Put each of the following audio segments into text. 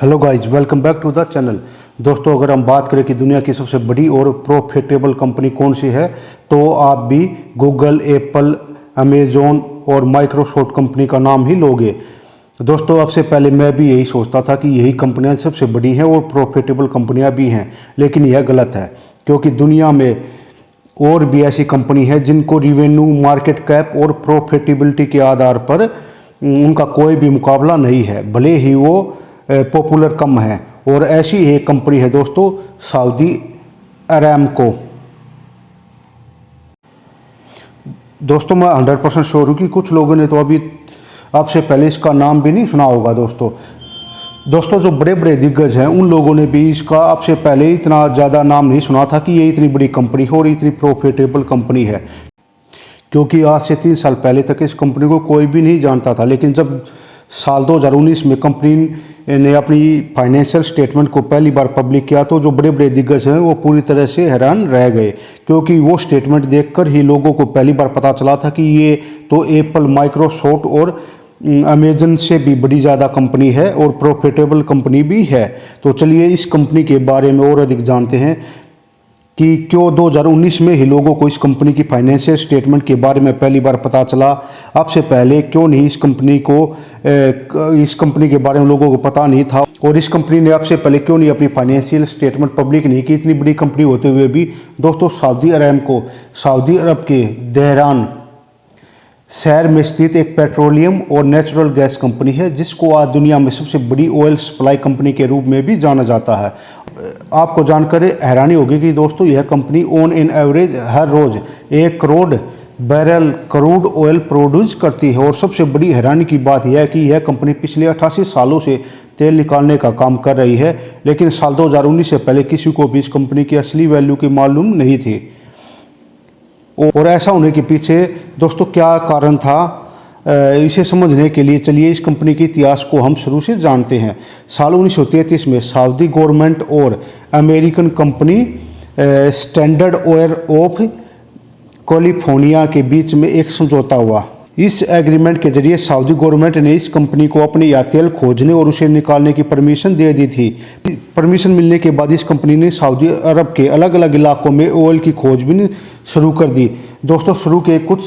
Hello guys, welcome back to the channel. दोस्तों, अगर हम बात करें कि दुनिया की सबसे बड़ी और प्रॉफिटेबल कंपनी कौन सी है, तो आप भी गूगल, एप्पल, अमेजोन और माइक्रोसॉफ्ट कंपनी का नाम ही लोगे। दोस्तों, अब से पहले मैं भी यही सोचता था कि यही कंपनियां सबसे बड़ी हैं और प्रॉफिटेबल कंपनियां भी हैं, लेकिन यह गलत है क्योंकि दुनिया में और भी ऐसी कंपनी है जिनको रिवेन्यू, मार्केट कैप और प्रॉफिटेबिलिटी के आधार पर उनका कोई भी मुकाबला नहीं है, भले ही वो पॉपुलर कम है। और ऐसी एक कंपनी है दोस्तों, सऊदी अरामको। दोस्तों, मैं 100% श्योर हूँ कि कुछ लोगों ने तो अभी आपसे पहले इसका नाम भी नहीं सुना होगा। दोस्तों जो बड़े बड़े दिग्गज हैं उन लोगों ने भी इसका आपसे पहले इतना ज़्यादा नाम नहीं सुना था कि ये इतनी बड़ी कंपनी है और इतनी प्रॉफिटेबल कंपनी है, क्योंकि आज से 3 साल पहले तक इस कंपनी को कोई भी नहीं जानता था। लेकिन जब साल 2019 में कंपनी ने अपनी फाइनेंशियल स्टेटमेंट को पहली बार पब्लिक किया तो जो बड़े बड़े दिग्गज हैं वो पूरी तरह से हैरान रह गए, क्योंकि वो स्टेटमेंट देखकर ही लोगों को पहली बार पता चला था कि ये तो एप्पल, माइक्रोसॉफ्ट और अमेजन से भी बड़ी ज़्यादा कंपनी है और प्रॉफिटेबल कंपनी भी है। तो चलिए इस कंपनी के बारे में और अधिक जानते हैं कि क्यों 2019 में ही लोगों को इस कंपनी की फाइनेंशियल स्टेटमेंट के बारे में पहली बार पता चला। आपसे पहले क्यों नहीं इस कंपनी के बारे में लोगों को पता नहीं था, और इस कंपनी ने आपसे पहले क्यों नहीं अपनी फाइनेंशियल स्टेटमेंट पब्लिक नहीं की, इतनी बड़ी कंपनी होते हुए भी। दोस्तों, सऊदी अरामको सऊदी अरब के दहरान शहर में स्थित एक पेट्रोलियम और नेचुरल गैस कंपनी है, जिसको आज दुनिया में सबसे बड़ी ऑयल सप्लाई कंपनी के रूप में भी जाना जाता है। आपको जानकर हैरानी होगी कि दोस्तों यह कंपनी ऑन इन एवरेज हर रोज़ 1 crore barrel crude oil produce करती है। और सबसे बड़ी हैरानी की बात यह है कि यह कंपनी पिछले 88 सालों से तेल निकालने का काम कर रही है, लेकिन साल 2019 से पहले किसी को भी इस कंपनी की असली वैल्यू की मालूम नहीं थी। और ऐसा होने के पीछे दोस्तों क्या कारण था, इसे समझने के लिए चलिए इस कंपनी के इतिहास को हम शुरू से जानते हैं। साल 1933 में सऊदी गवर्नमेंट और American company standard oil of California के बीच में एक समझौता हुआ। इस एग्रीमेंट के जरिए सऊदी गवर्नमेंट ने इस कंपनी को अपने या तेल खोजने और उसे निकालने की परमिशन दे दी थी। परमिशन मिलने के बाद इस कंपनी ने सऊदी अरब के अलग अलग इलाकों में ऑयल की खोजबीन शुरू कर दी। दोस्तों, शुरू के कुछ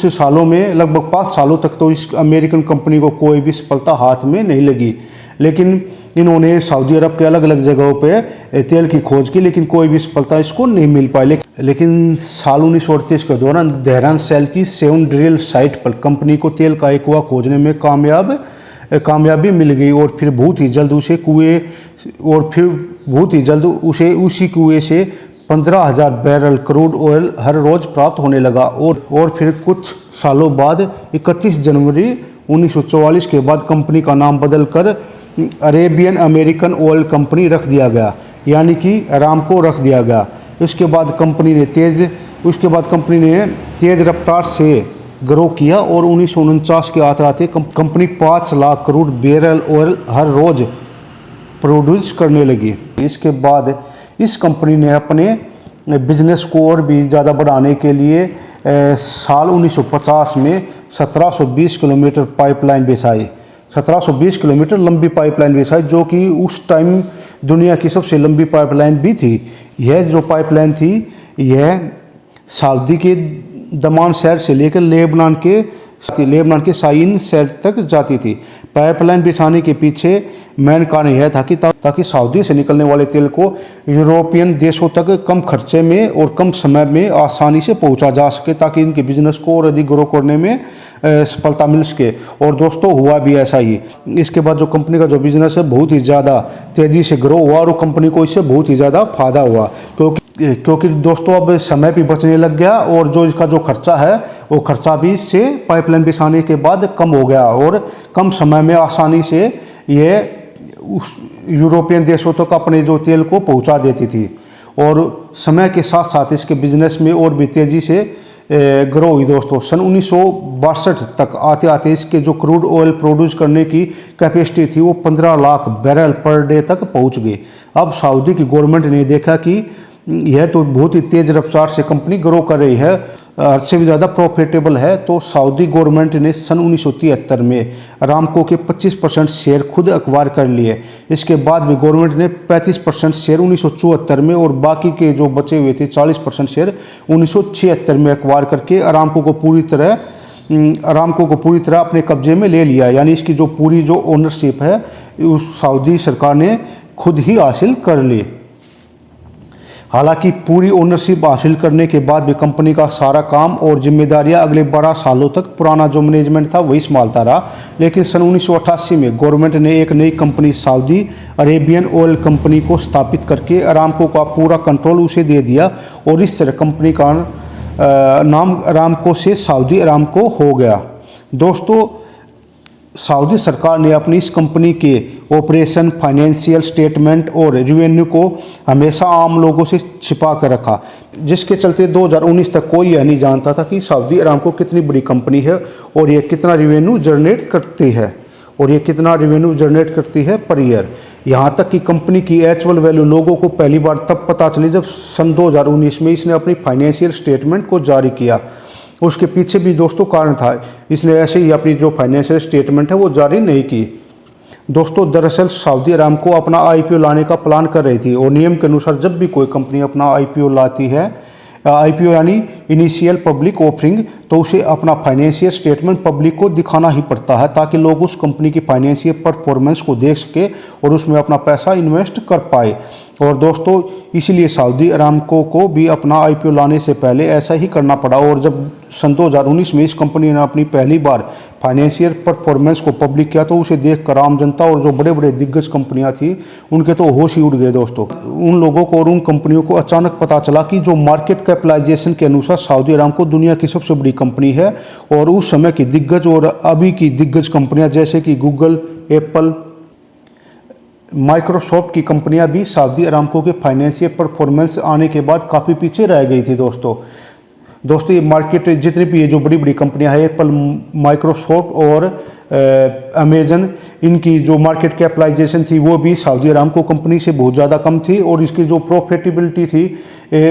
सालों में लगभग 5 सालों तक तो इस अमेरिकन कंपनी को कोई भी सफलता हाथ में नहीं लगी, लेकिन इन्होंने सऊदी अरब के अलग अलग जगहों पे तेल की खोज की, लेकिन कोई भी सफलता इसको नहीं मिल पाई। लेकिन साल 1938 के दौरान दहरान शैल की 7 ड्रिल साइट पर कंपनी को तेल का एक कुआं खोजने में कामयाबी मिल गई, और फिर बहुत ही जल्द उसी कुएं से 15,000 बैरल क्रूड ऑयल हर रोज़ प्राप्त होने लगा। और फिर कुछ सालों बाद 31 जनवरी 1944 के बाद कंपनी का नाम बदलकर अरेबियन अमेरिकन ऑयल कंपनी रख दिया गया, यानी कि अरामको रख दिया गया। उसके बाद कंपनी ने तेज़ रफ्तार से ग्रो किया और 1949 के आते company 5 lakh crore barrel oil हर रोज़ प्रोड्यूस करने लगी। इसके बाद इस कंपनी ने अपने बिजनेस को और भी ज़्यादा बढ़ाने के लिए साल 1950 में 1720 किलोमीटर पाइपलाइन बिछाई। 1720 किलोमीटर लंबी पाइपलाइन बिछाई, जो कि उस टाइम दुनिया की सबसे लंबी पाइपलाइन भी थी। यह जो पाइपलाइन थी यह सऊदी के दमान शहर से लेकर लेबनान के साइन शहर तक जाती थी। पाइपलाइन बिछाने के पीछे मेन कारण यह था कि ताकि सऊदी से निकलने वाले तेल को यूरोपियन देशों तक कम खर्चे में और कम समय में आसानी से पहुंचा जा सके, ताकि इनके बिजनेस को और अधिक ग्रो करने में सफलता मिल सके। और दोस्तों हुआ भी ऐसा ही। इसके बाद जो कंपनी का जो बिजनेस है बहुत ही ज़्यादा तेज़ी से ग्रो हुआ और कंपनी को इससे बहुत ही ज़्यादा फायदा हुआ, क्योंकि दोस्तों अब समय भी बचने लग गया और जो इसका जो खर्चा है वो खर्चा भी इससे पाइपलाइन बिछाने के बाद कम हो गया, और कम समय में आसानी से ये उस यूरोपियन देशों तक अपने जो तेल को पहुंचा देती थी। और समय के साथ साथ इसके बिजनेस में और भी तेज़ी से ग्रो हुई। दोस्तों, सन 1962 तक आते इसके जो क्रूड ऑयल प्रोड्यूस करने की कैपेसिटी थी वो 15 लाख बैरल पर डे तक पहुंच गई। अब सऊदी की गवर्नमेंट ने देखा कि यह तो बहुत ही तेज़ रफ्तार से कंपनी ग्रो कर रही है, हद से भी ज़्यादा प्रॉफिटेबल है। तो सऊदी गवर्नमेंट ने सन 1973 में अरामको के 25% शेयर खुद अक्वायर कर लिए। इसके बाद भी गवर्नमेंट ने 35% शेयर 1974 में और बाकी के जो बचे हुए थे 40% शेयर 1976 में अक्वायर करके अरामको को पूरी तरह अपने कब्जे में ले लिया। यानी इसकी जो पूरी जो ओनरशिप है उस सऊदी सरकार ने खुद ही हासिल कर ली। हालांकि पूरी ओनरशिप हासिल करने के बाद भी कंपनी का सारा काम और जिम्मेदारियां अगले 12 सालों तक पुराना जो मैनेजमेंट था वही संभालता रहा। लेकिन सन 1988 में गवर्नमेंट ने एक नई company Saudi Arabian oil company को स्थापित करके अरामको का पूरा कंट्रोल उसे दे दिया और इस तरह कंपनी का नाम अरामको से सऊदी अरामको हो गया। दोस्तों, सऊदी सरकार ने अपनी इस कंपनी के ऑपरेशन, फाइनेंशियल स्टेटमेंट और रेवेन्यू को हमेशा आम लोगों से छिपा कर रखा, जिसके चलते 2019 तक कोई यह नहीं जानता था कि सऊदी अरामको कितनी बड़ी कंपनी है और ये कितना रेवेन्यू जनरेट करती है पर ईयर। यहाँ तक कि कंपनी की एक्चुअल वैल्यू लोगों को पहली बार तब पता चली जब सन 2019 में इसने अपनी फाइनेंशियल स्टेटमेंट को जारी किया। उसके पीछे भी दोस्तों कारण था, इसने ऐसे ही अपनी जो फाइनेंशियल स्टेटमेंट है वो जारी नहीं की। दोस्तों, दरअसल सऊदी अरामको अपना आईपीओ लाने का प्लान कर रही थी और नियम के अनुसार जब भी कोई कंपनी अपना आईपीओ लाती है, आईपीओ यानी इनिशियल पब्लिक ऑफरिंग, तो उसे अपना फाइनेंशियल स्टेटमेंट पब्लिक को दिखाना ही पड़ता है ताकि लोग उस कंपनी की फाइनेंशियल परफॉर्मेंस को देख सके और उसमें अपना पैसा इन्वेस्ट कर पाए। और दोस्तों, इसीलिए सऊदी अरामको को भी अपना आईपीओ लाने से पहले ऐसा ही करना पड़ा। और जब सन 2019 में इस कंपनी ने अपनी पहली बार फाइनेंशियल परफॉर्मेंस को पब्लिक किया तो उसे देखकर आम जनता और जो बड़े बड़े दिग्गज कंपनियां थी उनके तो होश ही उड़ गए। दोस्तों, उन लोगों को और उन कंपनियों को अचानक पता चला कि जो मार्केट कैपिटलाइजेशन के अनुसार सऊदी अरामको दुनिया की सबसे बड़ी कंपनी है और उस समय की दिग्गज और अभी की दिग्गज कंपनियां जैसे कि गूगल, एप्पल, माइक्रोसॉफ्ट की कंपनियां भी सऊदी अरामको के फाइनेंशियल परफॉर्मेंस आने के बाद काफ़ी पीछे रह गई थी। दोस्तों, ये मार्केट जितनी भी ये जो बड़ी बड़ी कंपनियां हैं, एप्पल, माइक्रोसॉफ्ट और अमेजन, इनकी जो मार्केट कैपिटलाइजेशन थी वो भी सऊदी अरामको कंपनी से बहुत ज़्यादा कम थी और इसकी जो प्रॉफिटेबिलिटी थी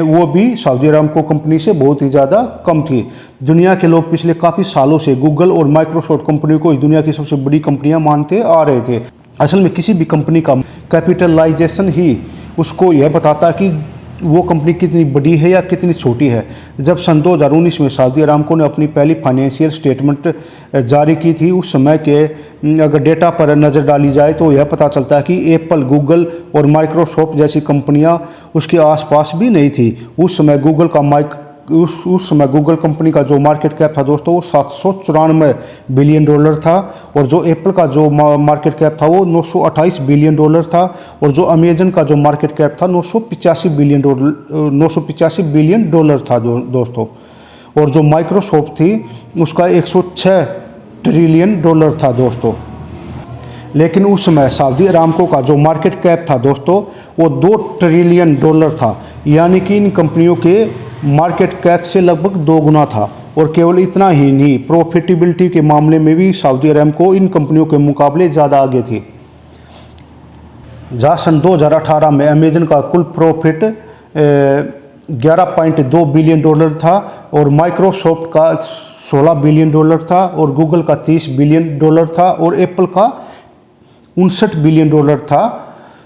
वो भी सऊदी अरामको कंपनी से बहुत ही ज़्यादा कम थी। दुनिया के लोग पिछले काफ़ी सालों से गूगल और माइक्रोसॉफ्ट कंपनी को दुनिया की सबसे बड़ी कंपनियाँ मानते आ रहे थे। असल में किसी भी कंपनी का कैपिटलाइजेशन ही उसको यह बताता कि वो कंपनी कितनी बड़ी है या कितनी छोटी है। जब सन 2019 में सऊदी अरामको ने अपनी पहली फाइनेंशियल स्टेटमेंट जारी की थी, उस समय के अगर डेटा पर नज़र डाली जाए तो यह पता चलता है कि एप्पल, गूगल और माइक्रोसॉफ्ट जैसी कंपनियां उसके आसपास भी नहीं थी। उस समय गूगल कंपनी का जो मार्केट कैप था दोस्तों वो $794 बिलियन था और जो एप्पल का जो मार्केट कैप था वो $928 बिलियन था और जो अमेजन का जो मार्केट कैप था $985 बिलियन था दोस्तों। और जो माइक्रोसॉफ्ट थी उसका $106 ट्रिलियन था दोस्तों। लेकिन उस समय सऊदी अरामको का जो मार्केट कैप था दोस्तों वो $2 ट्रिलियन था, यानी कि इन कंपनियों के मार्केट कैप से लगभग 2 गुना था। और केवल इतना ही नहीं, प्रॉफिटेबिलिटी के मामले में भी सऊदी अरामको इन कंपनियों के मुकाबले ज़्यादा आगे थी। जहाँ सन 2018 में अमेजन का कुल प्रॉफिट $11.2 बिलियन था और माइक्रोसॉफ्ट का $16 बिलियन था और गूगल का $30 बिलियन था और एप्पल का $59 बिलियन था।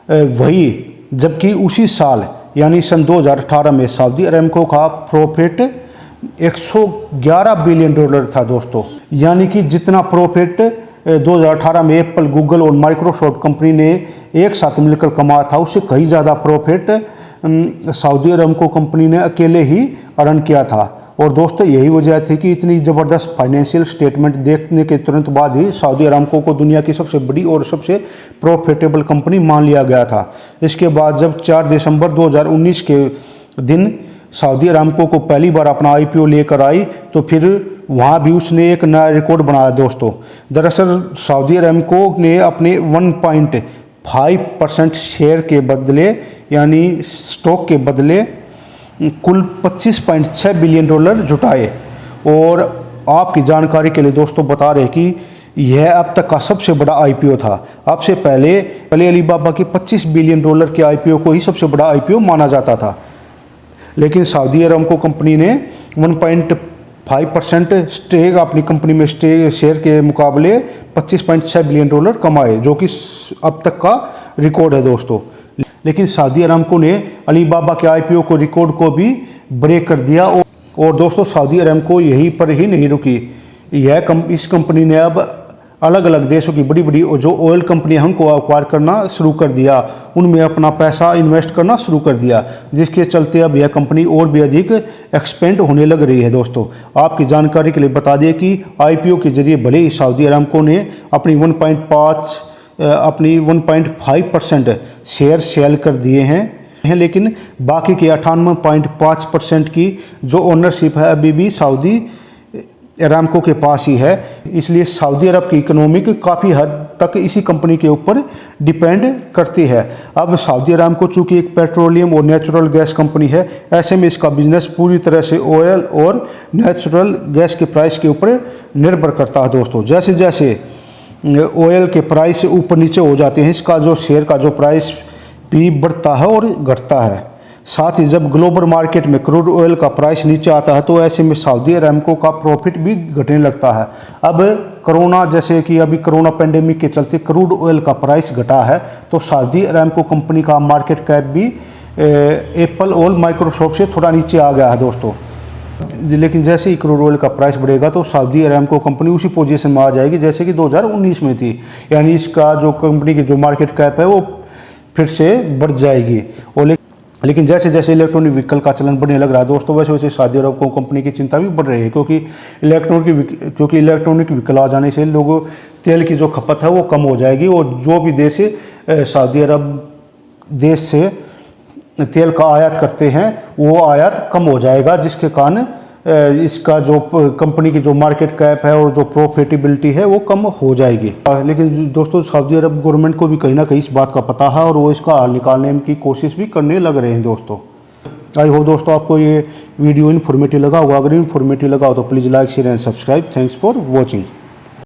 वही जबकि उसी साल यानी सन 2018 में सऊदी अरामको का प्रॉफिट $111 बिलियन था दोस्तों। यानी कि जितना प्रॉफिट 2018 में एप्पल, गूगल और माइक्रोसॉफ्ट कंपनी ने एक साथ मिलकर कमाया था उससे कहीं ज़्यादा प्रॉफिट सऊदी अरामको कंपनी ने अकेले ही अर्न किया था। और दोस्तों, यही वजह थी कि इतनी ज़बरदस्त फाइनेंशियल स्टेटमेंट देखने के तुरंत बाद ही सऊदी अरामको को दुनिया की सबसे बड़ी और सबसे प्रॉफिटेबल कंपनी मान लिया गया था। इसके बाद जब 4 दिसंबर 2019 के दिन सऊदी अरामको को पहली बार अपना आईपीओ लेकर आई तो फिर वहाँ भी उसने एक नया रिकॉर्ड बनाया दोस्तों। दरअसल सऊदी अरामको ने अपने 1.5% शेयर के बदले यानी स्टॉक के बदले कुल $25.6 बिलियन जुटाए। और आपकी जानकारी के लिए दोस्तों बता रहे कि यह अब तक का सबसे बड़ा आईपीओ था। अब से पहले अलीबाबा की $25 बिलियन के आईपीओ को ही सबसे बड़ा आईपीओ माना जाता था। लेकिन सऊदी अरामको कंपनी ने 1.5% स्टेक अपनी कंपनी में शेयर के मुकाबले $25.6 बिलियन कमाए, जो कि अब तक का रिकॉर्ड है दोस्तों। लेकिन सऊदी अरामको ने अलीबाबा के IPO को रिकॉर्ड को भी ब्रेक कर दिया। और दोस्तों सऊदी अरामको यहीं पर ही नहीं रुकी, इस कंपनी ने अब अलग अलग देशों की बड़ी बड़ी जो ऑयल कंपनियां उनको एक्वायर करना शुरू कर दिया, उनमें अपना पैसा इन्वेस्ट करना शुरू कर दिया, जिसके चलते अब यह कंपनी और भी अधिक एक्सपेंड होने लग रही है। दोस्तों आपकी जानकारी के लिए बता दें कि IPO के जरिए भले ही सऊदी अरामको ने अपनी 1.5% शेयर सेल कर दिए हैं, लेकिन बाकी के 98.5% की जो ओनरशिप है अभी भी सऊदी अरामको के पास ही है। इसलिए सऊदी अरब की इकोनॉमिक काफ़ी हद तक इसी कंपनी के ऊपर डिपेंड करती है। अब सऊदी अरामको चूँकि एक पेट्रोलियम और नेचुरल गैस कंपनी है, ऐसे में इसका बिजनेस पूरी तरह से ऑयल और नेचुरल गैस के प्राइस के ऊपर निर्भर करता है। दोस्तों जैसे जैसे ऑयल के प्राइस ऊपर नीचे हो जाते हैं, इसका जो शेयर का जो प्राइस भी बढ़ता है और घटता है। साथ ही जब ग्लोबल मार्केट में क्रूड ऑयल का प्राइस नीचे आता है, तो ऐसे में सऊदी अरामको का प्रॉफिट भी घटने लगता है। अब कोरोना, जैसे कि अभी कोरोना पेंडेमिक के चलते क्रूड ऑयल का प्राइस घटा है, तो सऊदी अरामको कंपनी का मार्केट कैप भी एप्पल और माइक्रोसॉफ्ट से थोड़ा नीचे आ गया है दोस्तों। लेकिन जैसे ही क्रूड ऑयल का प्राइस बढ़ेगा तो सऊदी अरामको कंपनी उसी पोजीशन में आ जाएगी जैसे कि 2019 में थी, यानी इसका जो कंपनी की जो मार्केट कैप है वो फिर से बढ़ जाएगी। और लेकिन जैसे जैसे इलेक्ट्रॉनिक व्हीकल का चलन बढ़ने लग रहा है दोस्तों, वैसे वैसे सऊदी अरब कंपनी की चिंता भी बढ़ रही है, क्योंकि इलेक्ट्रॉनिक व्हीकल आ जाने से लोगों तेल की जो खपत है वो कम हो जाएगी, और जो भी देश सऊदी अरब देश से तेल का आयात करते हैं वो आयात कम हो जाएगा, जिसके कारण इसका जो कंपनी की जो मार्केट कैप है और जो प्रॉफिटेबिलिटी है वो कम हो जाएगी। लेकिन दोस्तों सऊदी अरब गवर्नमेंट को भी कहीं ना कहीं इस बात का पता है और वो इसका हल निकालने की कोशिश भी करने लग रहे हैं दोस्तों। आई होप दोस्तों आपको ये वीडियो इन्फॉर्मेटिव लगा होगा। अगर इन्फॉर्मेटिव लगा हो तो please like share and subscribe. Thanks for watching.